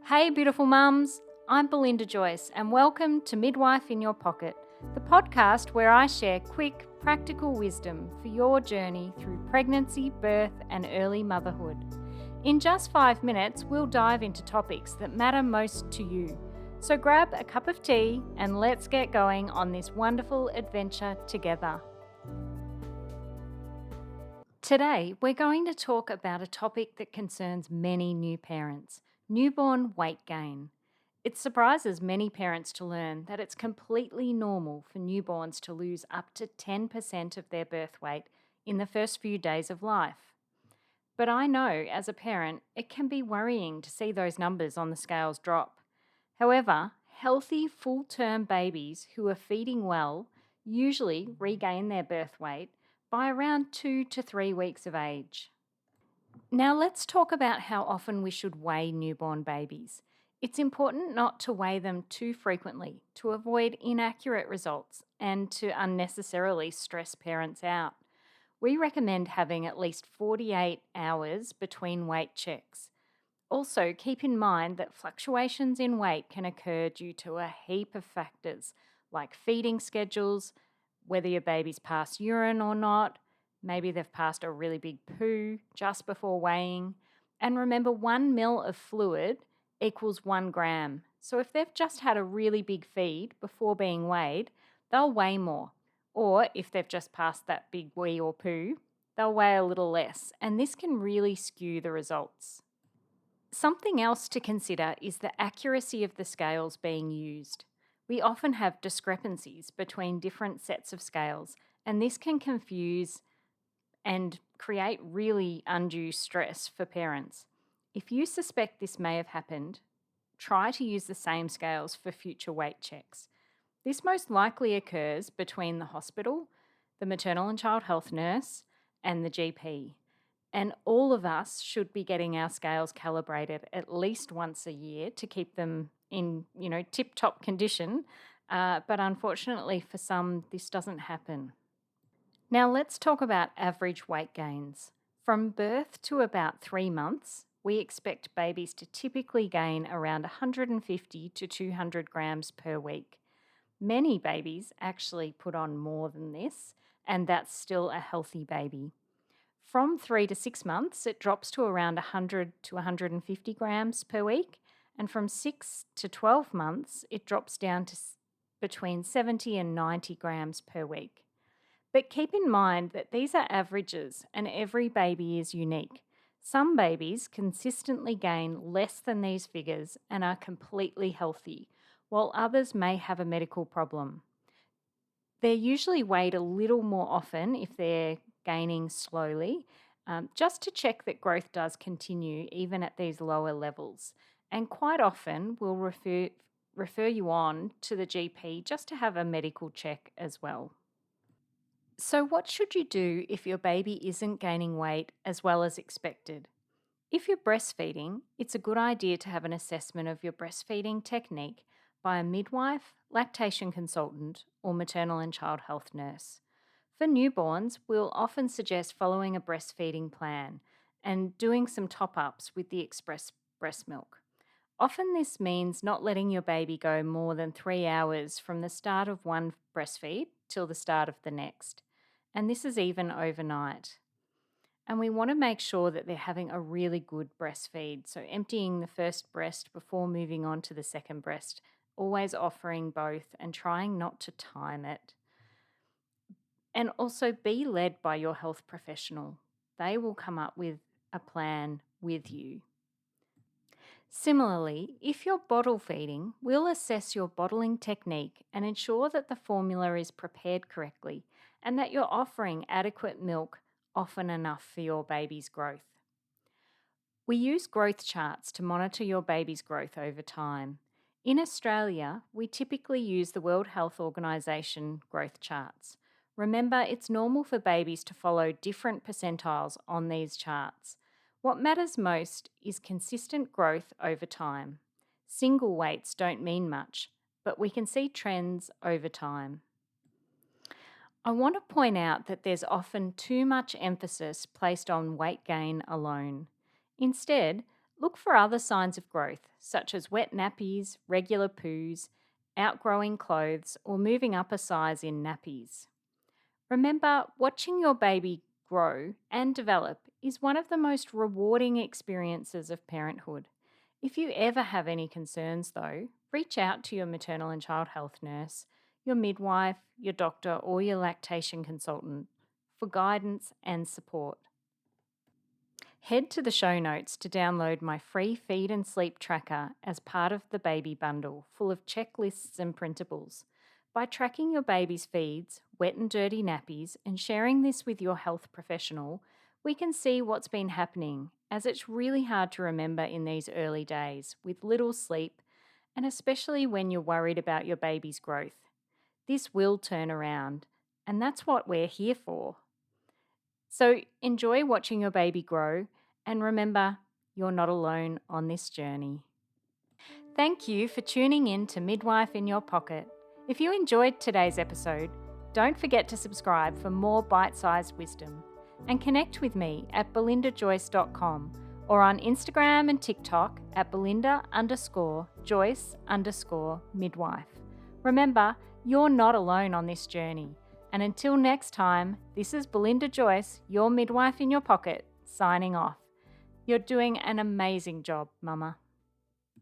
Hey, beautiful mums. I'm Belinda Joyce, and welcome to Midwife in Your Pocket, the podcast where I share quick, practical wisdom for your journey through pregnancy, birth, and early motherhood. In just 5 minutes, we'll dive into topics that matter most to you. So grab a cup of tea and let's get going on this wonderful adventure together. Today, we're going to talk about a topic that concerns many new parents: newborn weight gain. It surprises many parents to learn that it's completely normal for newborns to lose up to 10% of their birth weight in the first few days of life. But I know, as a parent, it can be worrying to see those numbers on the scales drop. However, healthy full-term babies who are feeding well usually regain their birth weight by around 2 to 3 weeks of age. Now let's talk about how often we should weigh newborn babies. It's important not to weigh them too frequently to avoid inaccurate results and to unnecessarily stress parents out. We recommend having at least 48 hours between weight checks. Also, keep in mind that fluctuations in weight can occur due to a heap of factors like feeding schedules, whether your baby's passed urine or not, maybe they've passed a really big poo just before weighing. And remember, 1 ml of fluid equals 1 gram. So if they've just had a really big feed before being weighed, they'll weigh more. Or if they've just passed that big wee or poo, they'll weigh a little less. And this can really skew the results. Something else to consider is the accuracy of the scales being used. We often have discrepancies between different sets of scales, and this can confuse and create really undue stress for parents. If you suspect this may have happened, try to use the same scales for future weight checks. This most likely occurs between the hospital, the maternal and child health nurse, and the GP. And all of us should be getting our scales calibrated at least once a year to keep them in, tip-top condition. But unfortunately for some, this doesn't happen. Now let's talk about average weight gains. From birth to about 3 months, we expect babies to typically gain around 150 to 200 grams per week. Many babies actually put on more than this, and that's still a healthy baby. From 3 to 6 months, it drops to around 100 to 150 grams per week, and from 6 to 12 months, it drops down to between 70 and 90 grams per week. But keep in mind that these are averages and every baby is unique. Some babies consistently gain less than these figures and are completely healthy, while others may have a medical problem. They're usually weighed a little more often if they're gaining slowly, just to check that growth does continue even at these lower levels. And quite often we'll refer you on to the GP just to have a medical check as well. So what should you do if your baby isn't gaining weight as well as expected? If you're breastfeeding, it's a good idea to have an assessment of your breastfeeding technique by a midwife, lactation consultant, or maternal and child health nurse. For newborns, we'll often suggest following a breastfeeding plan and doing some top-ups with the express breast milk. Often this means not letting your baby go more than 3 hours from the start of one breastfeed till the start of the next. And this is even overnight. And we want to make sure that they're having a really good breastfeed. So emptying the first breast before moving on to the second breast, always offering both and trying not to time it. And also be led by your health professional. They will come up with a plan with you. Similarly, if you're bottle feeding, we'll assess your bottling technique and ensure that the formula is prepared correctly and that you're offering adequate milk often enough for your baby's growth. We use growth charts to monitor your baby's growth over time. In Australia, we typically use the World Health Organization growth charts. Remember, it's normal for babies to follow different percentiles on these charts. What matters most is consistent growth over time. Single weights don't mean much, but we can see trends over time. I want to point out that there's often too much emphasis placed on weight gain alone. Instead, Look for other signs of growth, such as wet nappies, regular poos, outgrowing clothes, or moving up a size in nappies. Remember, watching your baby grow and develop is one of the most rewarding experiences of parenthood. If you ever have any concerns, though, reach out to your maternal and child health nurse, your midwife, your doctor, or your lactation consultant for guidance and support. Head to the show notes to download my free feed and sleep tracker as part of the baby bundle, full of checklists and printables. By tracking your baby's feeds, wet and dirty nappies, and sharing this with your health professional, we can see what's been happening, as it's really hard to remember in these early days with little sleep, and especially when you're worried about your baby's growth. This will turn around, and that's what we're here for. So enjoy watching your baby grow, and remember, you're not alone on this journey. Thank you for tuning in to Midwife in Your Pocket. If you enjoyed today's episode, don't forget to subscribe for more bite-sized wisdom, and connect with me at belindajoyce.com or on Instagram and TikTok at belinda_joyce_midwife. Remember, you're not alone on this journey. And until next time, this is Belinda Joyce, your midwife in your pocket, signing off. You're doing an amazing job, Mama.